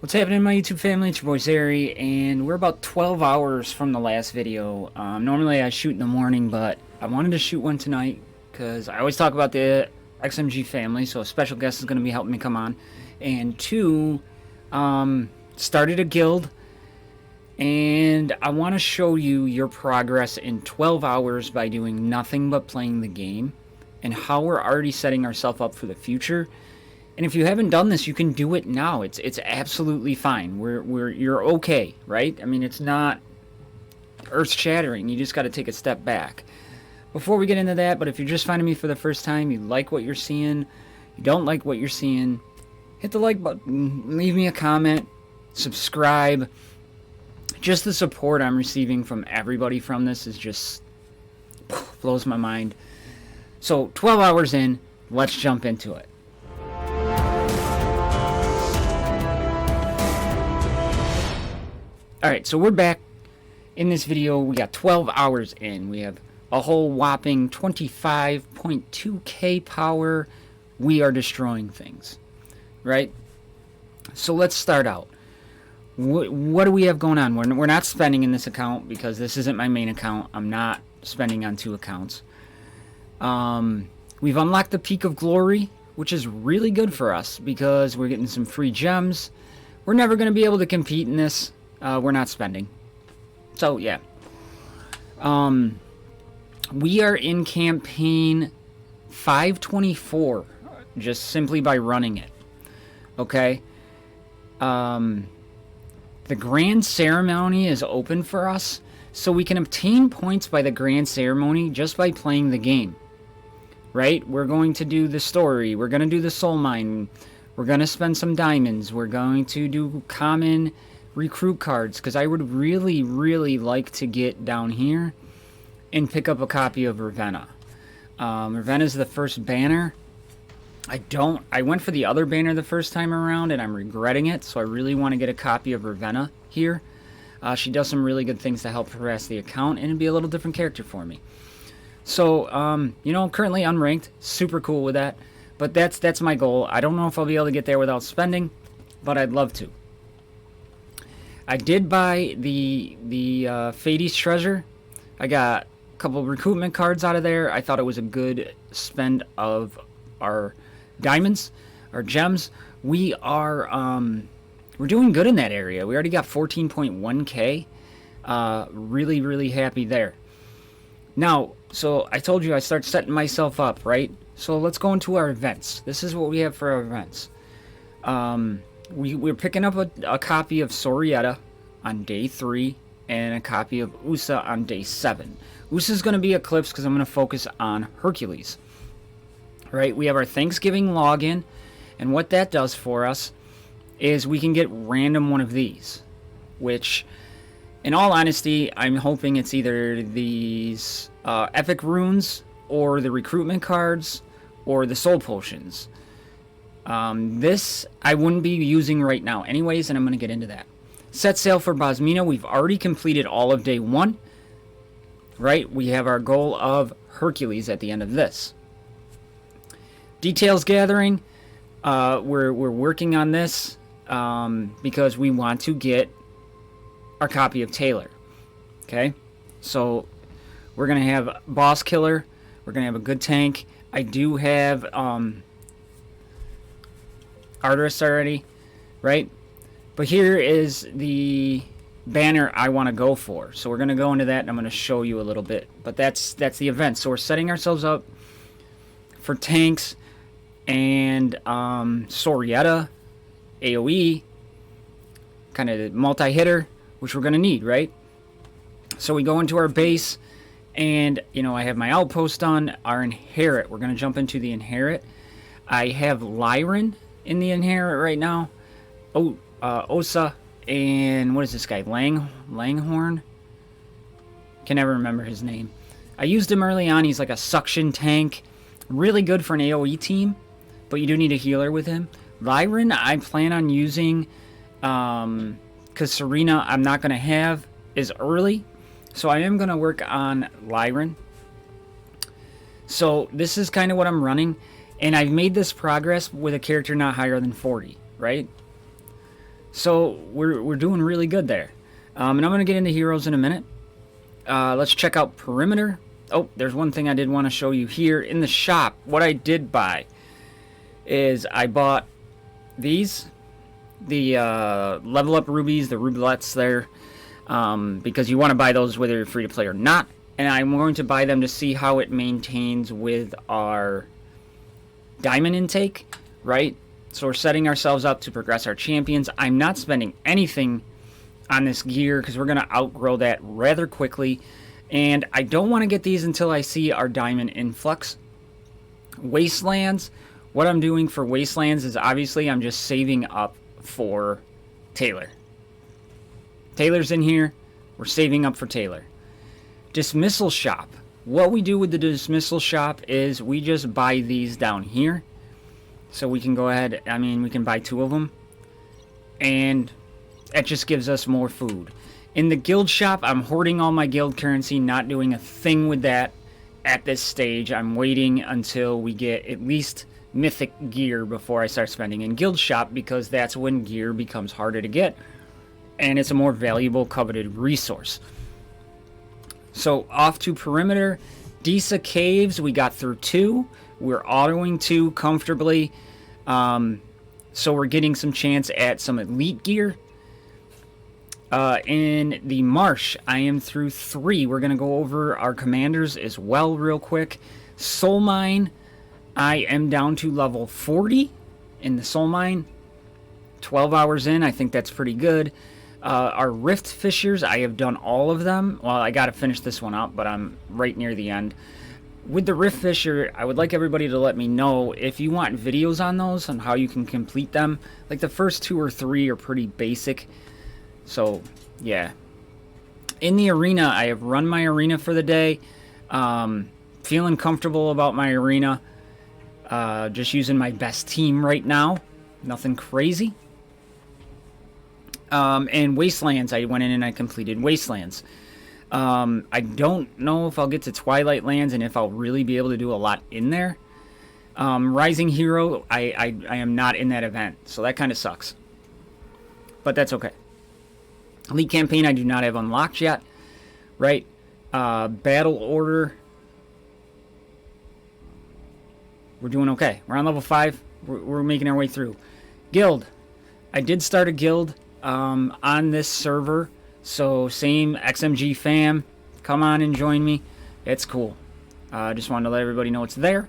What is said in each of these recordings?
What's happening, my YouTube family? It's your boy Zary, and we're about 12 hours from the last video. Normally I shoot in the morning, but I wanted to shoot one tonight because I always talk about the XMG family, so a special guest is going to be helping me come on. And two, started a guild, and I want to show you your progress in 12 hours by doing nothing but playing the game, and how we're already setting ourselves up for the future. And if you haven't done this, you can do it now. It's absolutely fine. You're okay, right? I mean, it's not earth-shattering. You just got to take a step back. Before we get into that, but if you're just finding me for the first time, you like what you're seeing, you don't like what you're seeing, hit the like button, leave me a comment, subscribe. Just the support I'm receiving from everybody from this is just blows my mind. So 12 hours in, let's jump into it. Alright, so we're back. In this video, we got 12 hours in. We have a whole whopping 25.2k power. We are destroying things. Right? So let's start out. What do we have going on? We're not spending in this account because this isn't my main account. I'm not spending on two accounts. We've unlocked the Peak of Glory, which is really good for us because we're getting some free gems. We're never going to be able to compete in this. We're not spending. So, yeah. We are in campaign 524, just simply by running it. Okay? The Grand Ceremony is open for us, so we can obtain points by the Grand Ceremony just by playing the game. Right? We're going to do the story. We're going to do the soul mine. We're going to spend some diamonds. We're going to do common recruit cards, because I would really like to get down here and pick up a copy of Ravenna. Ravenna is the first banner. I went for the other banner the first time around and I'm regretting it, so I really want to get a copy of Ravenna here. She does some really good things to help harass the account, and it'd be a little different character for me. So, you know, currently unranked, super cool with that, but that's my goal. I don't know if I'll be able to get there without spending, but I'd love to. I did buy the Fades Treasure. I got a couple recruitment cards out of there. I thought it was a good spend of our diamonds, our gems. We are we're doing good in that area. We already got 14.1k. Really happy there. Now, so I told you I start setting myself up, right? So let's go into our events. This is what we have for our events. We're picking up a copy of Sorietta on day 3 and a copy of USA on day 7. USA is going to be eclipsed because I'm going to focus on Hercules. Right? We have our Thanksgiving login, and what that does for us is we can get random one of these, which, in all honesty, I'm hoping it's either these epic runes or the recruitment cards or the soul potions. This I wouldn't be using right now anyways, and I'm going to get into that. Set sail for Bosmina. We've already completed all of day 1. Right? We have our goal of Hercules at the end of this. Details gathering. We're working on this because we want to get our copy of Taylor. Okay? So we're going to have Boss Killer. We're going to have a good tank. I do have Arteris already, right? But here is the banner I want to go for. So we're going to go into that and I'm going to show you a little bit. But that's the event. So we're setting ourselves up for tanks and Sorietta, AoE, kind of multi-hitter, which we're going to need, right? So we go into our base and, you know, I have my outpost on, our inherit. We're going to jump into the inherit. I have Lyran in the inherit right now. Osa, and what is this guy? Langhorn? Can never remember his name. I used him early on. He's like a suction tank. Really good for an AoE team, but you do need a healer with him. Lyran, I plan on using, because Serena I'm not going to have is early, so I am going to work on Lyran. So this is kind of what I'm running. And I've made this progress with a character not higher than 40, right? So we're doing really good there. And I'm going to get into heroes in a minute. Let's check out Perimeter. Oh, there's one thing I did want to show you here in the shop. What I did buy is I bought these, the level up rubies, the rubilettes there, because you want to buy those whether you're free to play or not. And I'm going to buy them to see how it maintains with our diamond intake, right? So we're setting ourselves up to progress our champions. I'm not spending anything on this gear because we're going to outgrow that rather quickly. And I don't want to get these until I see our diamond influx. Wastelands. What I'm doing for Wastelands is obviously I'm just saving up for Taylor. Taylor's in here. We're saving up for Taylor. Dismissal shop. What we do with the dismissal shop is we just buy these down here. So we can go ahead, I mean, we can buy 2 of them. And it just gives us more food. In the guild shop, I'm hoarding all my guild currency, not doing a thing with that at this stage. I'm waiting until we get at least mythic gear before I start spending in guild shop, because that's when gear becomes harder to get. And it's a more valuable, coveted resource. So off to Perimeter. Disa Caves, we got through 2. We're autoing 2 comfortably. So we're getting some chance at some elite gear. In the Marsh, I am through 3. We're going to go over our commanders as well real quick. Soul Mine, I am down to level 40 in the Soul Mine. 12 hours in, I think that's pretty good. Our Rift Fishers, I have done all of them. Well, I got to finish this one up, but I'm right near the end. With the Rift Fisher, I would like everybody to let me know if you want videos on those, on how you can complete them. Like the first 2 or 3 are pretty basic. So, yeah. In the arena, I have run my arena for the day. Feeling comfortable about my arena. Just using my best team right now. Nothing crazy. And Wastelands, I went in and I completed Wastelands. I don't know if I'll get to Twilight Lands and if I'll really be able to do a lot in there. Rising Hero, I am not in that event, so that kind of sucks. But that's okay. Elite Campaign I do not have unlocked yet, right? Battle Order, we're doing okay. We're on level 5. We're making our way through. Guild, I did start a guild on this server. So same XMG fam, come on and join me. It's cool. Just wanted to let everybody know it's there.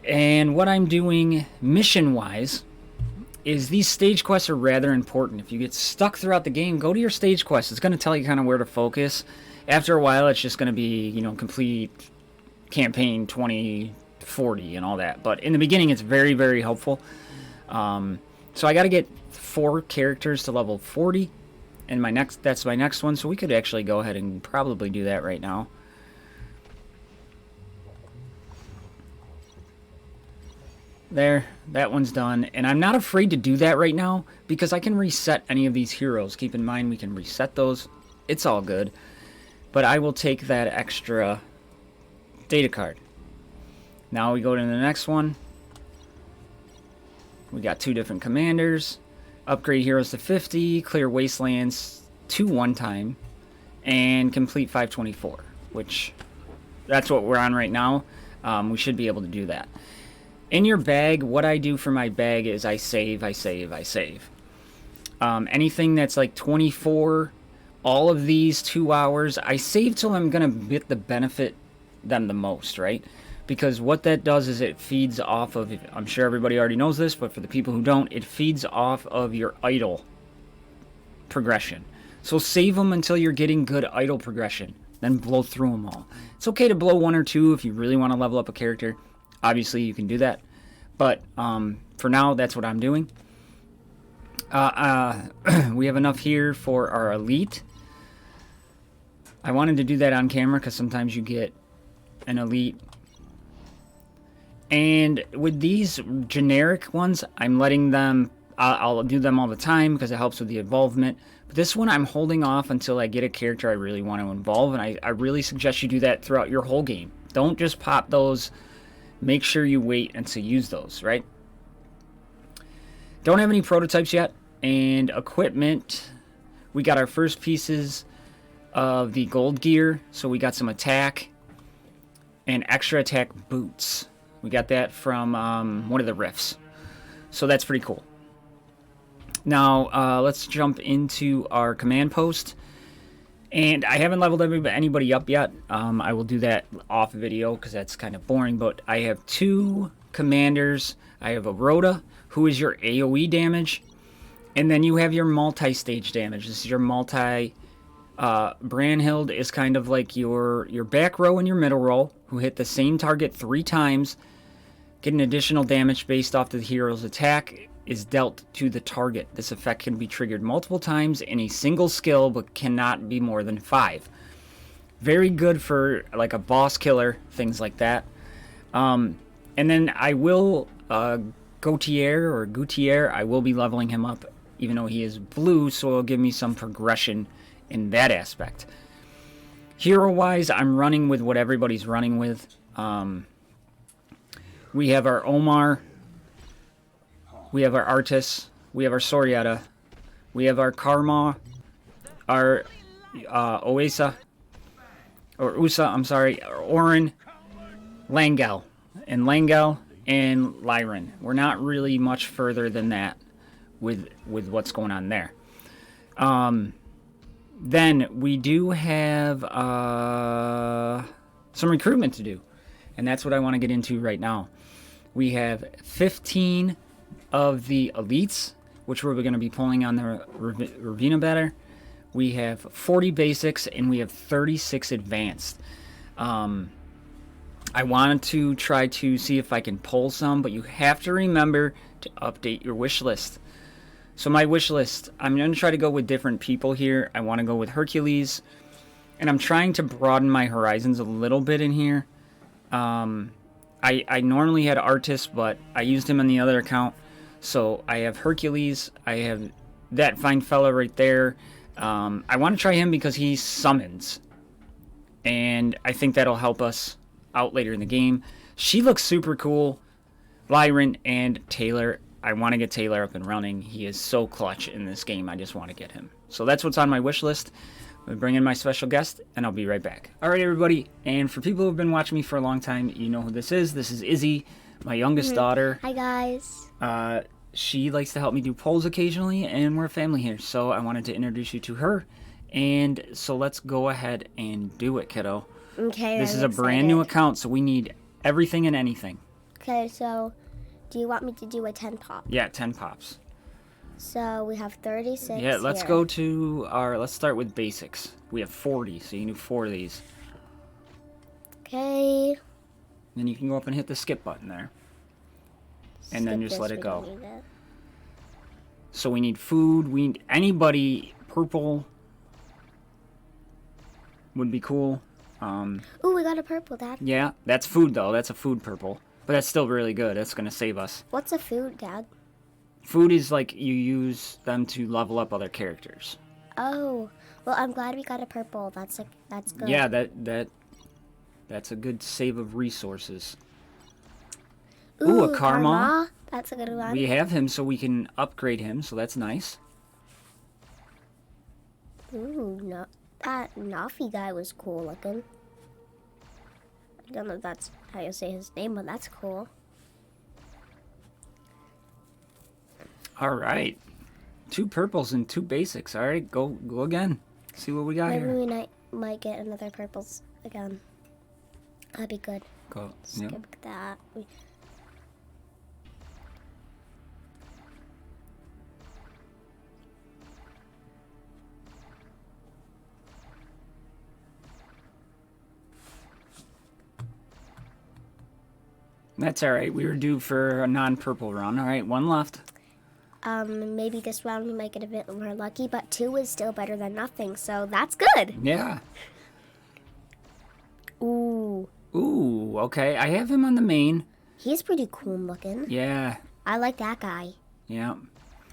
And what I'm doing mission-wise is these stage quests are rather important. If you get stuck throughout the game, go to your stage quest. It's going to tell you kind of where to focus. After a while, it's just going to be, you know, complete campaign 2040 and all that. But in the beginning, it's very, very helpful. So I got to get 4 characters to level 40. And that's my next one. So we could actually go ahead and probably do that right now. There, that one's done. And I'm not afraid to do that right now because I can reset any of these heroes. Keep in mind we can reset those. It's all good. But I will take that extra data card. Now we go to the next one. We got 2 different commanders. Upgrade heroes to 50. Clear Wastelands to 1 time. And complete 524. Which, that's what we're on right now. We should be able to do that. In your bag, what I do for my bag is I save. Anything that's like 24, all of these 2 hours, I save till I'm going to get the benefit them the most, right? Because what that does is it feeds off of, I'm sure everybody already knows this, but for the people who don't, it feeds off of your idle progression. So save them until you're getting good idle progression, then blow through them all. It's okay to blow 1 or 2 if you really want to level up a character. Obviously, you can do that. But for now, that's what I'm doing. We have enough here for our elite. I wanted to do that on camera because sometimes you get an elite. And with these generic ones, I'm letting them... I'll do them all the time because it helps with the involvement. But this one, I'm holding off until I get a character I really want to involve. And I really suggest you do that throughout your whole game. Don't just pop those... Make sure you wait until you use those, right? Don't have any prototypes yet. And equipment, we got our first pieces of the gold gear. So we got some attack and extra attack boots. We got that from one of the rifts. So that's pretty cool. Now, let's jump into our command post. And I haven't leveled anybody up yet. I will do that off video because that's kind of boring. But I have 2 commanders. I have a Rhoda, who is your AoE damage. And then you have your multi-stage damage. This is your multi... Brandhild is kind of like your back row and your middle row, who hit the same target 3 times. Get an additional damage based off the hero's attack is dealt to the target. This effect can be triggered multiple times in a single skill, but cannot be more than 5. Very good for like a boss killer, things like that. And then I will Gutier, I will be leveling him up, even though he is blue, so it'll give me some progression in that aspect. Hero-wise, I'm running with what everybody's running with. We have our Omar, we have our Artis, we have our Soriata, we have our Karma, our Oesa, or Usa, I'm sorry, Orin, Langel, and Lyran. We're not really much further than that with what's going on there. Then we do have some recruitment to do, and that's what I want to get into right now. We have 15 of the elites, which we're going to be pulling on the Ravina banner. We have 40 basics, and we have 36 advanced. I wanted to try to see if I can pull some, but you have to remember to update your wish list. So my wish list, I'm going to try to go with different people here. I want to go with Hercules, and I'm trying to broaden my horizons a little bit in here. I normally had Artis, but I used him on the other account. So I have Hercules, I have that fine fella right there. I want to try him because he summons, and I think that'll help us out later in the game. She looks super cool. Lyran and Taylor. I want to get Taylor up and running. He is so clutch in this game. I just want to get him. So that's what's on my wish list. I'm going to bring in my special guest, and I'll be right back. All right, everybody. And for people who have been watching me for a long time, you know who this is. This is Izzy, my youngest daughter. Hi, guys. She likes to help me do polls occasionally, and we're a family here. So I wanted to introduce you to her. And so let's go ahead and do it, kiddo. Okay, This is a brand new account, so we need everything and anything. Okay, so do you want me to do a 10 pop? Yeah, 10 pops. So we have 36 Yeah, let's here. go to let's start with basics. We have 40, so you can do 4 of these. Okay. Then you can go up and hit the skip button there. And then just let it go. So we need food. We need anybody purple would be cool. Ooh, we got a purple, Dad. Yeah, that's food though. That's a food purple. But that's still really good. That's going to save us. What's a food, Dad? Food is like you use them to level up other characters. Oh, well, I'm glad we got a purple. That's good. Yeah, that's a good save of resources. Ooh, a Karma. That's a good one. We have him, so we can upgrade him, so that's nice. Ooh, no, that Nafi guy was cool looking. I don't know if that's how you say his name, but that's cool. All right. 2 purples and 2 basics. All right, go again. See what we got Maybe here. we might get another purples again. That'd be good. Go. Skip Yep. that. That's all right. We were due for a non-purple run. All right, 1 left. Maybe this round we might get a bit more lucky, but 2 is still better than nothing, so that's good. Yeah. Ooh, Ooh, okay. I have him on the main. he's pretty cool looking. Yeah. I like that guy. Yeah.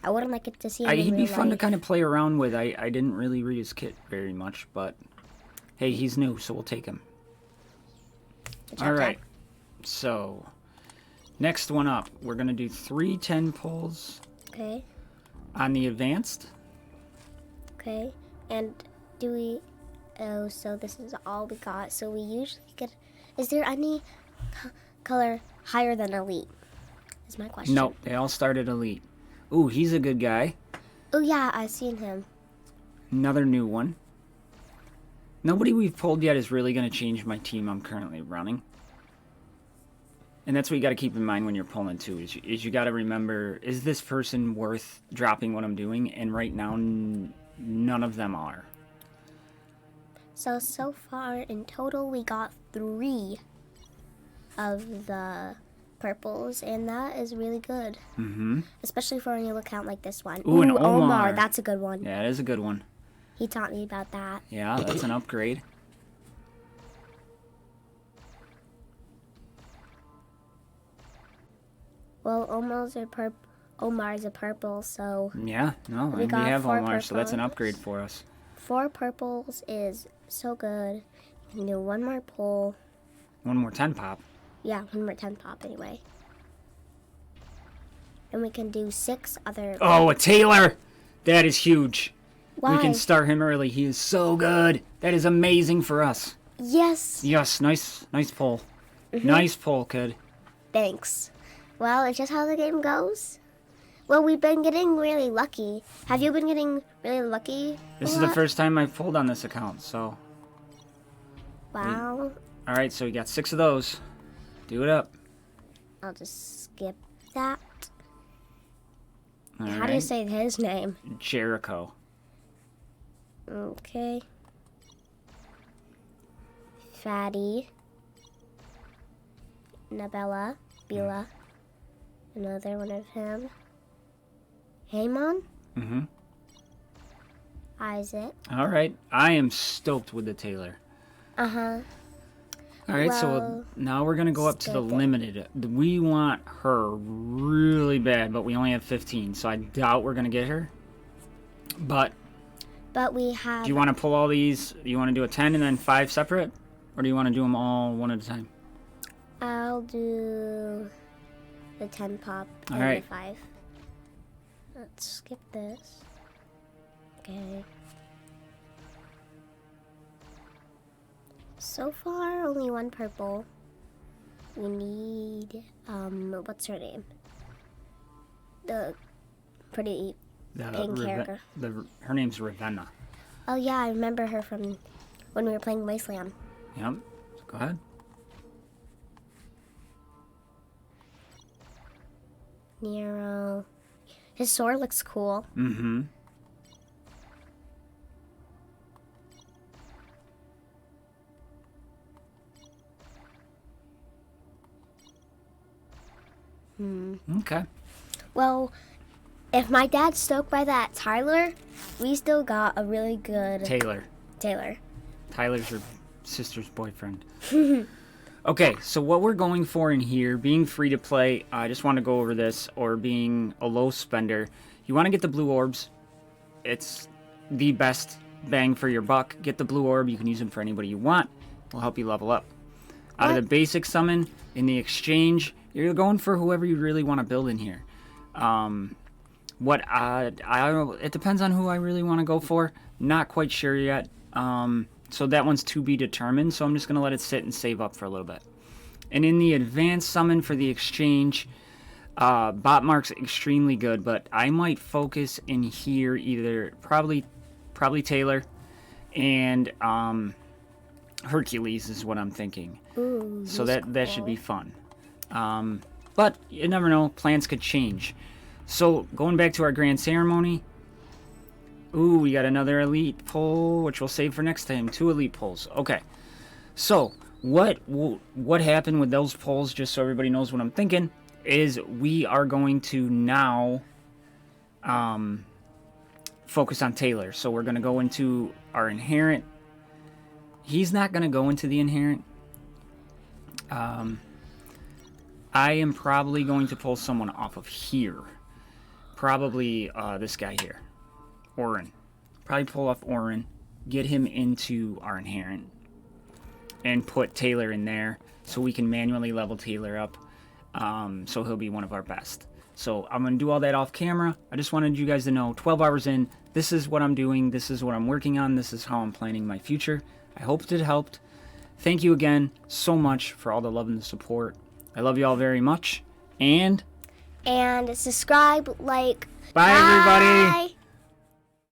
I wouldn't like it to see him in He'd be real fun to life. kind of play around with. I didn't really read his kit very much, but hey, he's new, so we'll take him. Good job, All Dad. right. So, next one up, we're going to do 3 10 pulls. Okay. On the advanced? Okay. And do we... Oh, so this is all we got. So we usually get... Is there any color higher than elite? Is my question. Nope, they all start at elite. Ooh, he's a good guy. Oh, yeah, I've seen him. Another new one. Nobody we've pulled yet is really going to change my team I'm currently running. And that's what you got to keep in mind when you're pulling too, is you got to remember, is this person worth dropping what I'm doing? And right now, none of them are. So far in total, we got 3 of the purples, and that is really good. Mm-hmm. Especially for a new account like this one. Ooh, an Omar. That's a good one. Yeah, it is a good one. He taught me about that. Yeah, that's an upgrade. Well, Omar's a purple, so Yeah, no, We and got we have 4 Omar, so that's an purples. upgrade for us. 4 purples is so good. You can do 1 more pull. One more 10 pop. Yeah, 1 more 10 pop anyway. And we can do 6 other... Oh, a Taylor! That is huge. Why? We can start him early. He is so good. That is amazing for us. Yes! Yes, nice pull. Mm-hmm. Nice pull, kid. Thanks. Well, it's just how the game goes. Well, we've been getting really lucky. Have you been getting really lucky? This a is the lot? first time I've pulled on this account, so... Wow. Alright, so we got 6 of those. Do it up. I'll just skip that. All How do you right. say his name? Jericho. Okay. Fatty. Nabella. Bila. Another one of him. Haymon. Mm-hmm. Isaac. Alright, I am stoked with the Taylor. Uh-huh. Alright, so Well, now we're going to go up to the skip it. limited. We want her really bad, but we only have 15, so I doubt we're going to get her. But But we have... do you want to pull all these? You want to do a 10 and then 5 separate? Or do you want to do them all one at a time? I'll do the 10 pop and All right. the 5. Let's skip this. Okay. So far, only 1 purple. We need, what's her name? The pretty pink hair girl. Her name's Ravenna. Oh yeah, I remember her from when we were playing Wasteland. Yep. Go ahead. Nero. His sword looks cool. Mm-hmm. Okay. Well, if my dad's stoked by that Tyler, we still got a really good Taylor. Taylor. Tyler's her sister's boyfriend. Okay, so what we're going for in here, being free to play, I just want to go over this, or being a low spender, you want to get the blue orbs. It's the best bang for your buck. Get the blue orb. You can use them for anybody you want. It'll help you level up. Out of the basic summon, in the exchange, you're going for whoever you really want to build in here. It depends on who I really want to go for. Not quite sure yet. So that one's to be determined. So I'm just going to let it sit and save up for a little bit. And in the advanced summon for the exchange, Botmark's extremely good, but I might focus in here either probably Taylor and Hercules is what I'm thinking. Ooh, So he's that should cool. be fun. But you never know, plans could change. So going back to our grand ceremony, ooh, we got another elite pull, which we'll save for next time. 2 elite pulls. Okay. So what happened with those pulls, just so everybody knows what I'm thinking, is we are going to now focus on Taylor. So we're going to go into our inherent. He's not going to go into the inherent. I am probably going to pull someone off of here. Probably this guy here. Orin. Probably pull off Orin. Get him into our inherent. And put Taylor in there. So we can manually level Taylor up. So he'll be one of our best. So I'm going to do all that off camera. I just wanted you guys to know 12 hours in, this is what I'm doing. This is what I'm working on. This is how I'm planning my future. I hope it helped. Thank you again so much for all the love and the support. I love you all very much. And subscribe, like. bye everybody.